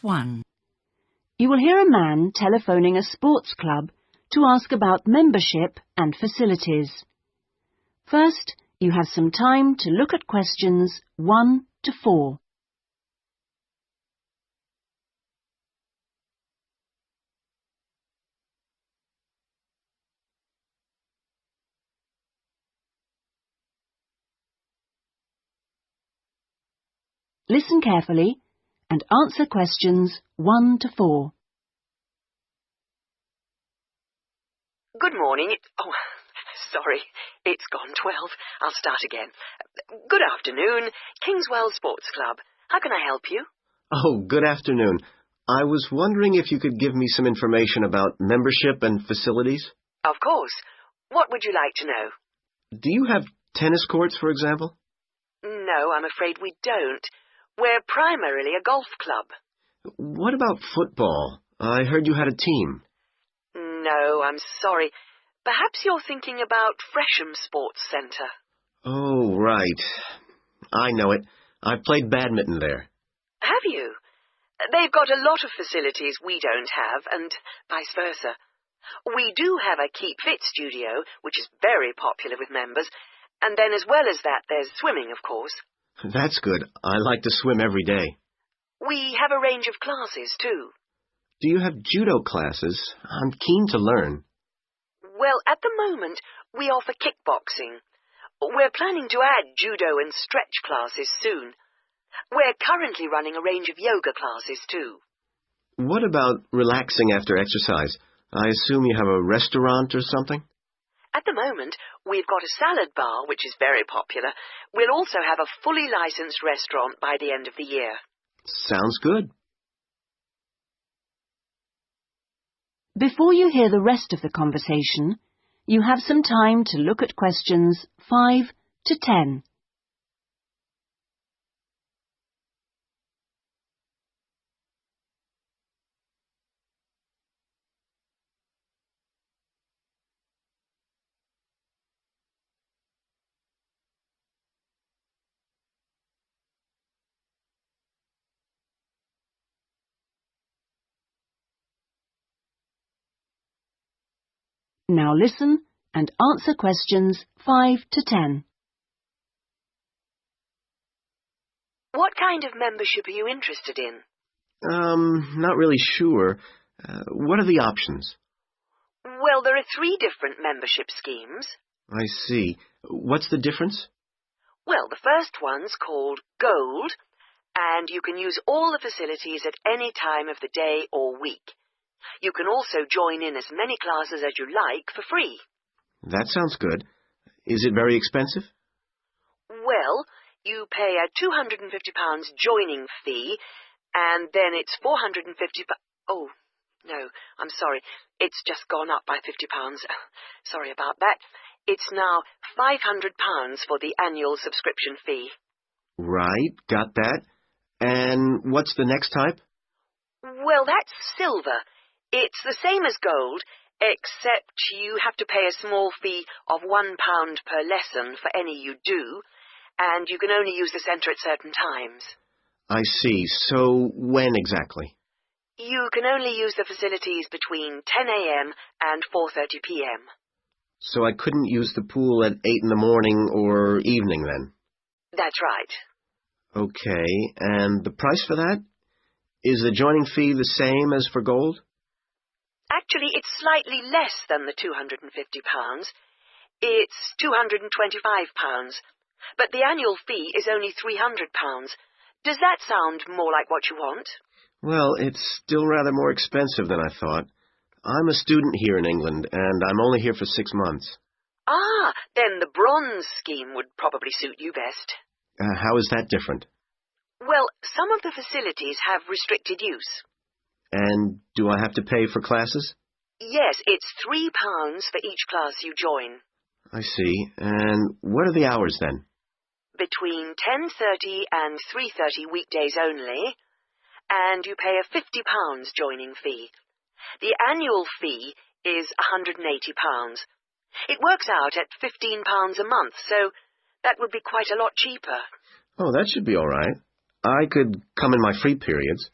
1. You will hear a man telephoning a sports club to ask about membership and facilities. First, you have some time to look at questions 1 to 4. Listen carefully and answer questions 1 to 4. Good morning. Sorry, it's gone 12. I'll start again. Good afternoon, Kingswell Sports Club. How can I help you? Oh, good afternoon. I was wondering if you could give me some information about membership and facilities. Of course. What would you like to know? Do you have tennis courts, for example? No, I'm afraid we don't. We're primarily a golf club. What about football? I heard you had a team. No, I'm sorry. Perhaps you're thinking about Fresham Sports Centre. Oh, right. I know it. I've played badminton there. Have you? They've got a lot of facilities we don't have, and vice versa. We do have a Keep Fit studio, which is very popular with members, and then as well as that, there's swimming, of course. That's good. I like to swim every day. We have a range of classes, too. Do you have judo classes? I'm keen to learn. Well, at the moment, we offer kickboxing. We're planning to add judo and stretch classes soon. We're currently running a range of yoga classes, too. What about relaxing after exercise? I assume you have a restaurant or something? At the moment, we've got a salad bar, which is very popular. We'll also have a fully licensed restaurant by the end of the year. Sounds good. Before you hear the rest of the conversation, you have some time to look at questions 5 to 10. Now listen and answer questions 5 to 10. What kind of membership are you interested in? Not really sure. What are the options? Well, there are 3 different membership schemes. I see. What's the difference? Well, the first one's called Gold, and you can use all the facilities at any time of the day or week. You can also join in as many classes as you like for free. That sounds good. Is it very expensive? Well, you pay a £250 joining fee, and then it's £450... Oh, no, I'm sorry. It's just gone up by £50. Sorry about that. It's now £500 for the annual subscription fee. Right, got that. And what's the next type? Well, that's silver. It's the same as gold, except you have to pay a small fee of £1 per lesson for any you do, and you can only use the centre at certain times. I see. So when exactly? You can only use the facilities between 10 a.m. and 4:30 p.m. So I couldn't use the pool at 8 in the morning or evening then? That's right. Okay, and the price for that? Is the joining fee the same as for gold? Actually, it's slightly less than the £250. It's £225, but the annual fee is only £300. Does that sound more like what you want? Well, it's still rather more expensive than I thought. I'm a student here in England, and I'm only here for 6 months. Ah, then the bronze scheme would probably suit you best. How is that different? Well, some of the facilities have restricted use. And do I have to pay for classes? Yes, it's £3 for each class you join. I see. And what are the hours then? Between 10:30 and 3:30 weekdays only, and you pay a £50 joining fee. The annual fee is £180. It works out at £15 a month, so that would be quite a lot cheaper. Oh, that should be all right. I could come in my free periods.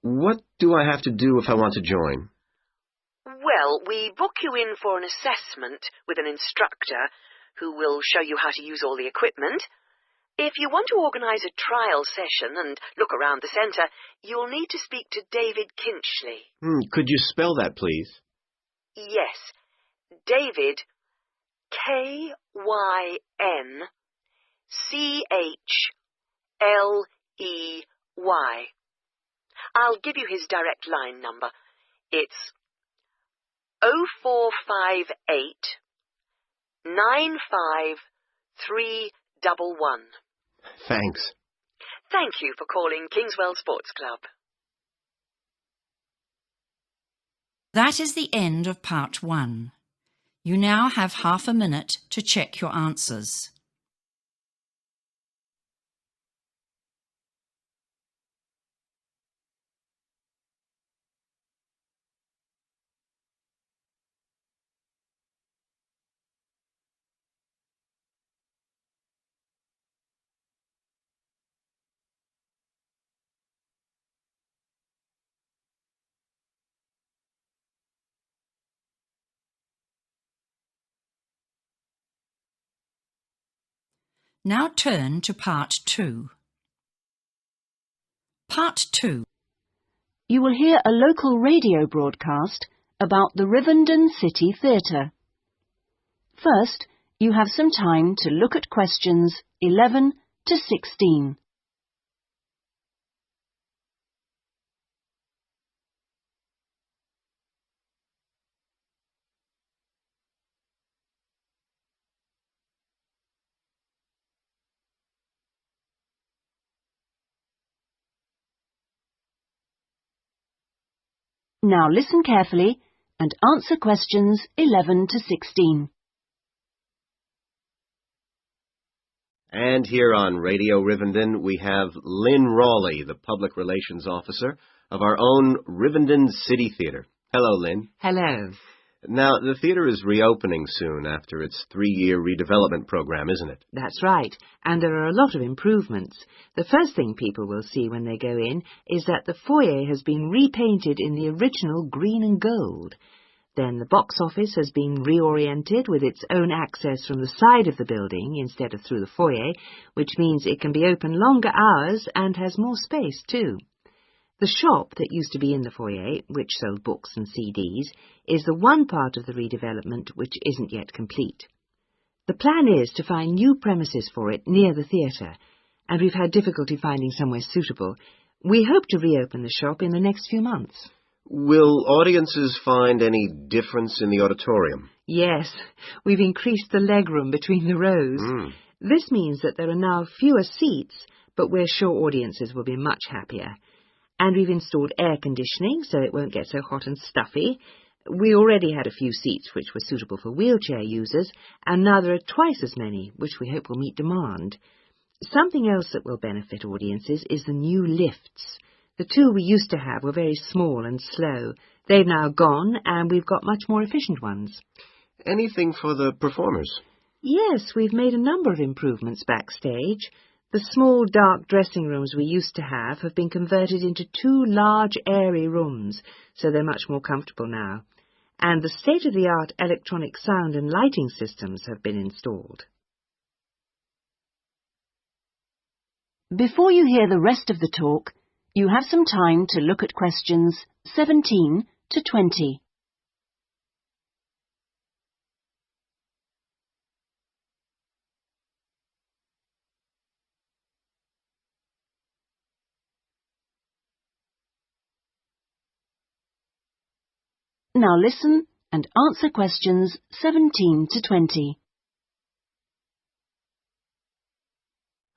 What do I have to do if I want to join? Well, we book you in for an assessment with an instructor who will show you how to use all the equipment. If you want to organise a trial session and look around the centre, you'll need to speak to David Kinchley. Could you spell that, please? Yes, David, KynchleY. I'll give you his direct line number. It's 0458 95311. Thanks. Thank you for calling Kingswell Sports Club. That is the end of part 1. You now have half a minute to check your answers. Now turn to part 2. Part 2. You will hear a local radio broadcast about the Rivendell City Theatre. First, you have some time to look at questions 11 to 16. Now listen carefully and answer questions 11 to 16. And here on Radio Rivendell, we have Lynn Rawley, the Public Relations Officer of our own Rivendell City Theatre. Hello, Lynn. Hello. Now, the theatre is reopening soon after its 3-year redevelopment program, isn't it? That's right, and there are a lot of improvements. The first thing people will see when they go in is that the foyer has been repainted in the original green and gold. Then the box office has been reoriented with its own access from the side of the building instead of through the foyer, which means it can be open longer hours and has more space too. The shop that used to be in the foyer, which sold books and CDs, is the one part of the redevelopment which isn't yet complete. The plan is to find new premises for it near the theatre, and we've had difficulty finding somewhere suitable. We hope to reopen the shop in the next few months. Will audiences find any difference in the auditorium? Yes, we've increased the legroom between the rows. This means that there are now fewer seats, but we're sure audiences will be much happier. And we've installed air conditioning so it won't get so hot and stuffy. We already had a few seats which were suitable for wheelchair users, and now there are twice as many, which we hope will meet demand. Something else that will benefit audiences is the new lifts. The two we used to have were very small and slow. They've now gone, and we've got much more efficient ones. Anything for the performers? Yes, we've made a number of improvements backstage. The small, dark dressing rooms we used to have been converted into 2 large, airy rooms, so they're much more comfortable now. And the state-of-the-art electronic sound and lighting systems have been installed. Before you hear the rest of the talk, you have some time to look at questions 17 to 20. Now listen and answer questions 17 to 20.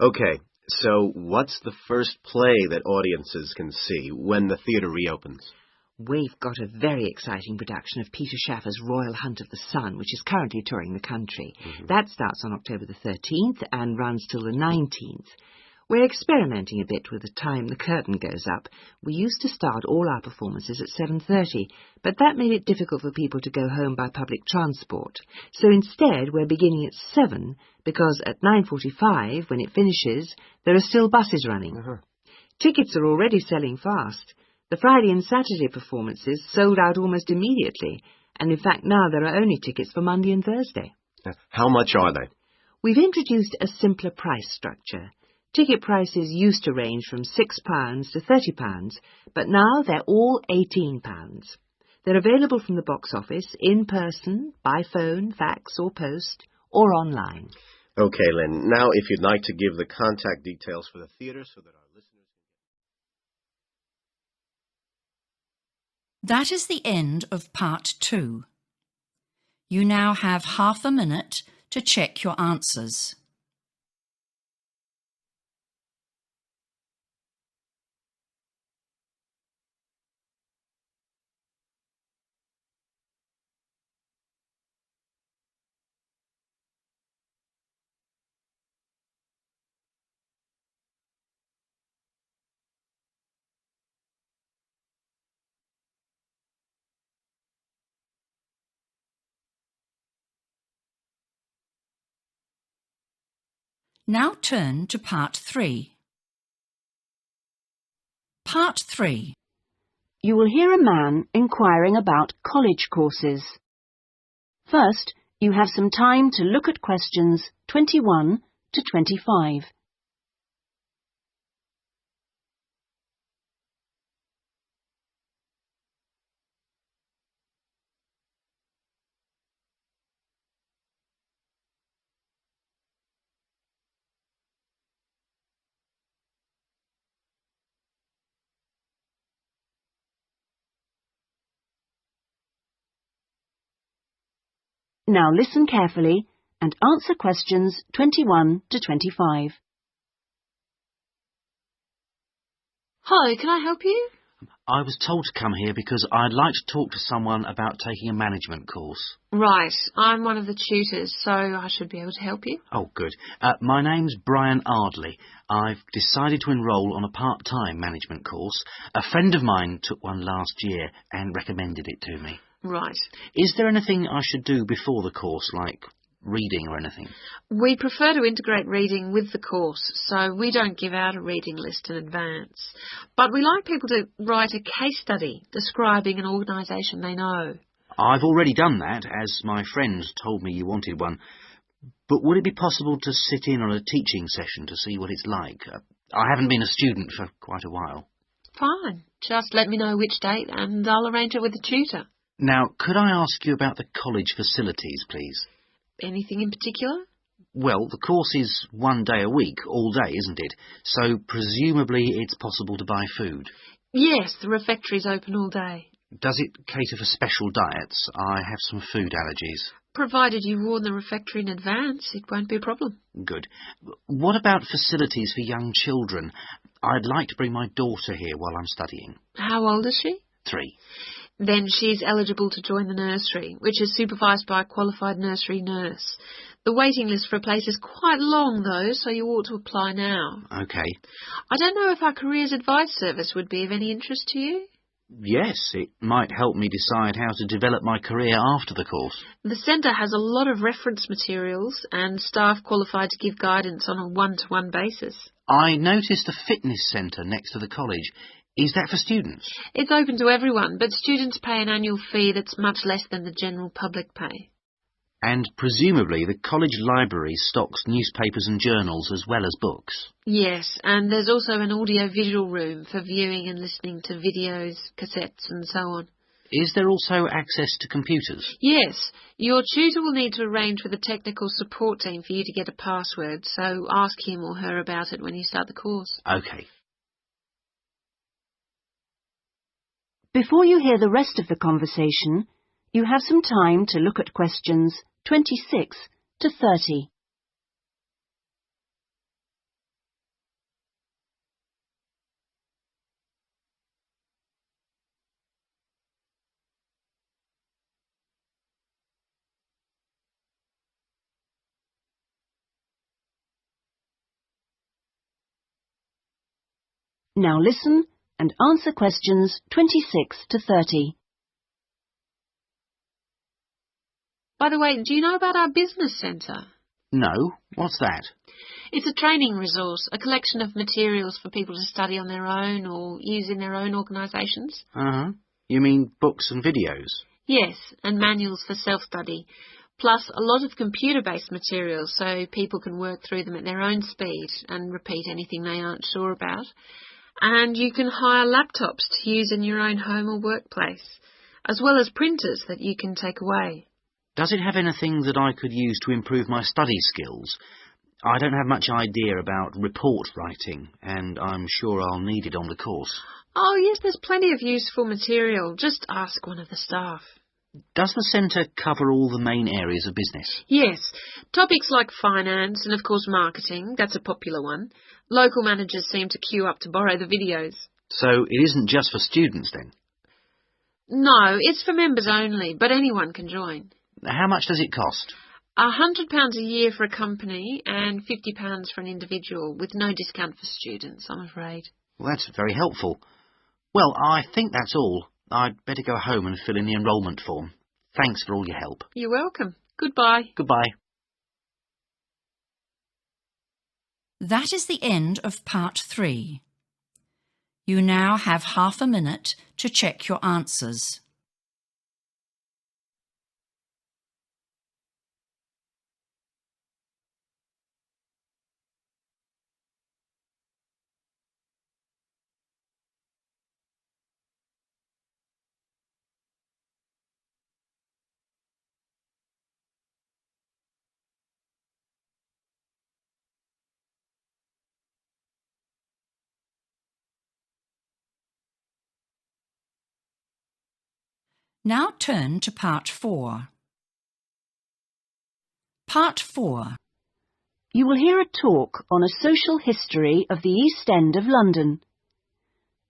Okay, so what's the first play that audiences can see when the theatre reopens? We've got a very exciting production of Peter Shaffer's Royal Hunt of the Sun, which is currently touring the country. That starts on October the 13th and runs till the 19th. We're experimenting a bit with the time the curtain goes up. We used to start all our performances at 7:30, but that made it difficult for people to go home by public transport. So instead, we're beginning at 7, because at 9:45, when it finishes, there are still buses running. Tickets are already selling fast. The Friday and Saturday performances sold out almost immediately, and in fact now there are only tickets for Monday and Thursday. How much are they? We've introduced a simpler price structure. Ticket prices used to range from £6 to £30, but now they're all £18. They're available from the box office, in person, by phone, fax or post, or online. Okay, Lynn. Now, if you'd like to give the contact details for the theatre so that our listeners... That is the end of part 2. You now have half a minute to check your answers. Now turn to part 3. Part 3. You will hear a man inquiring about college courses. First, you have some time to look at questions 21 to 25. Now listen carefully and answer questions 21 to 25. Hi, can I help you? I was told to come here because I'd like to talk to someone about taking a management course. Right, I'm one of the tutors, so I should be able to help you. Oh, good. My name's Brian Ardley. I've decided to enrol on a part-time management course. A friend of mine took one last year and recommended it to me. Right. Is there anything I should do before the course, like reading or anything? We prefer to integrate reading with the course, so we don't give out a reading list in advance. But we like people to write a case study describing an organisation they know. I've already done that, as my friend told me you wanted one. But would it be possible to sit in on a teaching session to see what it's like? I haven't been a student for quite a while. Fine. Just let me know which date and I'll arrange it with the tutor. Now, could I ask you about the college facilities, please? Anything in particular? Well, the course is 1 day a week, all day, isn't it? So presumably it's possible to buy food. Yes, the refectory's open all day. Does it cater for special diets? I have some food allergies. Provided you warn the refectory in advance, it won't be a problem. Good. What about facilities for young children? I'd like to bring my daughter here while I'm studying. How old is she? 3. Then she's eligible to join the nursery, which is supervised by a qualified nursery nurse. The waiting list for a place is quite long, though, so you ought to apply now. OK. I don't know if our careers advice service would be of any interest to you. Yes, it might help me decide how to develop my career after the course. The centre has a lot of reference materials and staff qualified to give guidance on a one-to-one basis. I noticed a fitness centre next to the college. Is that for students? It's open to everyone, but students pay an annual fee that's much less than the general public pay. And presumably the college library stocks newspapers and journals as well as books. Yes, and there's also an audio-visual room for viewing and listening to videos, cassettes and so on. Is there also access to computers? Yes, your tutor will need to arrange with the technical support team for you to get a password, so ask him or her about it when you start the course. OK. Before you hear the rest of the conversation, you have some time to look at questions 26 to 30. Now listen and answer questions 26 to 30. By the way, do you know about our business centre? No, what's that? It's a training resource, a collection of materials for people to study on their own or use in their own organisations. Uh-huh. You mean books and videos? Yes, and manuals for self-study, plus a lot of computer-based materials so people can work through them at their own speed and repeat anything they aren't sure about. And you can hire laptops to use in your own home or workplace, as well as printers that you can take away. Does it have anything that I could use to improve my study skills? I don't have much idea about report writing, and I'm sure I'll need it on the course. Oh, yes, there's plenty of useful material. Just ask one of the staff. Does the centre cover all the main areas of business? Yes, topics like finance and, of course, marketing, that's a popular one. Local managers seem to queue up to borrow the videos. So it isn't just for students, then? No, it's for members only, but anyone can join. How much does it cost? £100 a year for a company and £50 for an individual, with no discount for students, I'm afraid. Well, that's very helpful. Well, I think that's all. I'd better go home and fill in the enrolment form. Thanks for all your help. You're welcome. Goodbye. Goodbye. That is the end of part 3. You now have half a minute to check your answers. Now turn to part 4. Part 4. You will hear a talk on a social history of the East End of London.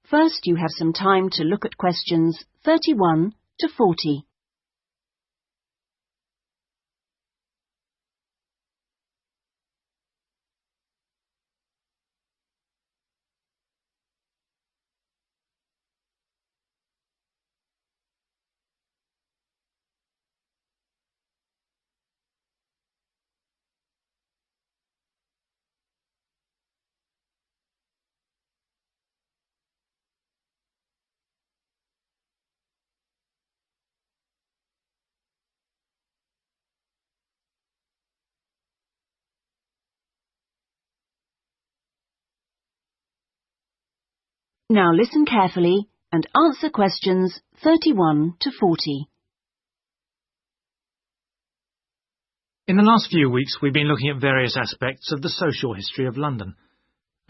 First, you have some time to look at questions 31 to 40. Now listen carefully and answer questions 31 to 40. In the last few weeks, we've been looking at various aspects of the social history of London.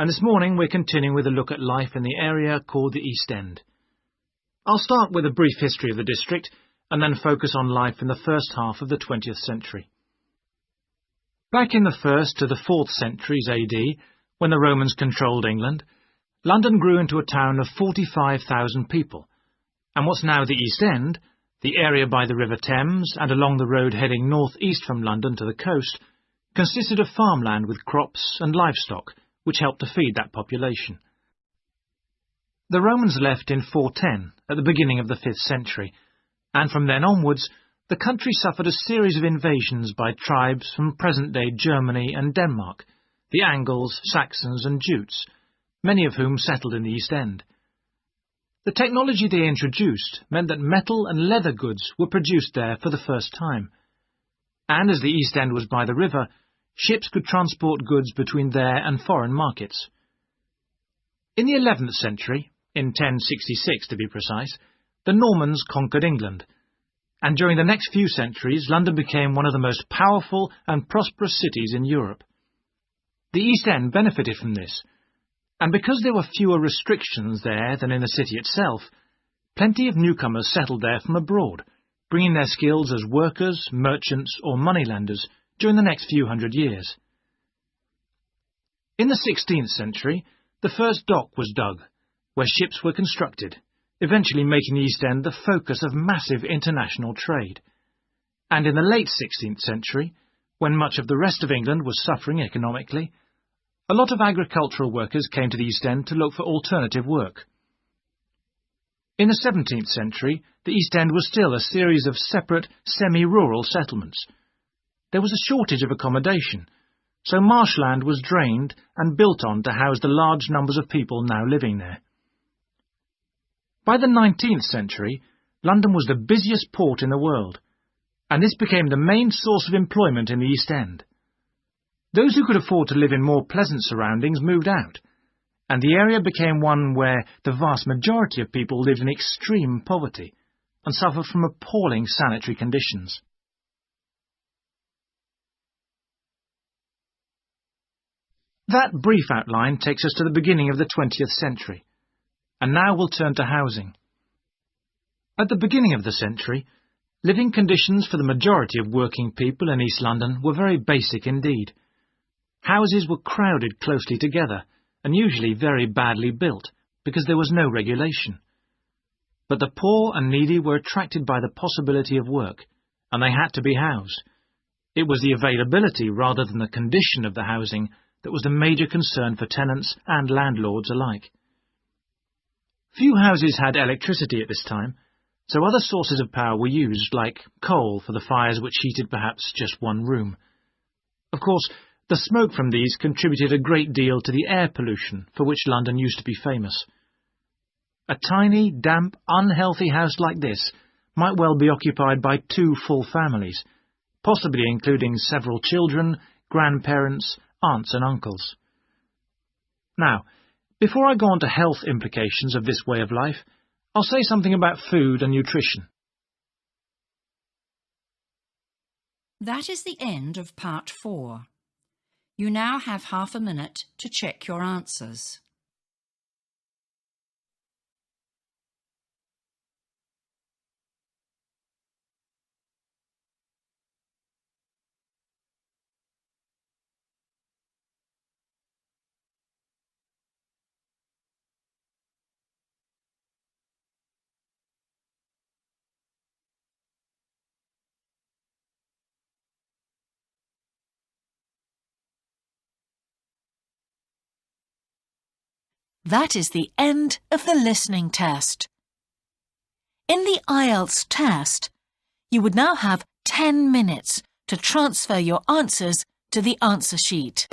And this morning, we're continuing with a look at life in the area called the East End. I'll start with a brief history of the district and then focus on life in the first half of the 20th century. Back in the 1st to the 4th centuries AD, when the Romans controlled England, London grew into a town of 45,000 people, and what's now the East End, the area by the River Thames and along the road heading north-east from London to the coast, consisted of farmland with crops and livestock, which helped to feed that population. The Romans left in 410, at the beginning of the 5th century, and from then onwards, the country suffered a series of invasions by tribes from present-day Germany and Denmark, the Angles, Saxons and Jutes, many of whom settled in the East End. The technology they introduced meant that metal and leather goods were produced there for the first time. And as the East End was by the river, ships could transport goods between there and foreign markets. In the 11th century, in 1066 to be precise, the Normans conquered England, and during the next few centuries London became one of the most powerful and prosperous cities in Europe. The East End benefited from this, and because there were fewer restrictions there than in the city itself, plenty of newcomers settled there from abroad, bringing their skills as workers, merchants or moneylenders during the next few hundred years. In the 16th century, the first dock was dug, where ships were constructed, eventually making the East End the focus of massive international trade. And in the late 16th century, when much of the rest of England was suffering economically, a lot of agricultural workers came to the East End to look for alternative work. In the 17th century, the East End was still a series of separate, semi-rural settlements. there was a shortage of accommodation, so marshland was drained and built on to house the large numbers of people now living there. By the 19th century, London was the busiest port in the world, and this became the main source of employment in the East End. Those who could afford to live in more pleasant surroundings moved out, and the area became one where the vast majority of people lived in extreme poverty and suffered from appalling sanitary conditions. That brief outline takes us to the beginning of the 20th century, and now we'll turn to housing. At the beginning of the century, living conditions for the majority of working people in East London were very basic indeed. Houses were crowded closely together and usually very badly built because there was no regulation. But the poor and needy were attracted by the possibility of work, and they had to be housed. It was the availability rather than the condition of the housing that was the major concern for tenants and landlords alike. Few houses had electricity at this time, so other sources of power were used, like coal for the fires which heated perhaps just one room. Of course, the smoke from these contributed a great deal to the air pollution for which London used to be famous. A tiny, damp, unhealthy house like this might well be occupied by 2 full families, possibly including several children, grandparents, aunts and uncles. Now, before I go on to health implications of this way of life, I'll say something about food and nutrition. That is the end of part 4. You now have half a minute to check your answers. That is the end of the listening test. In the IELTS test, you would now have 10 minutes to transfer your answers to the answer sheet.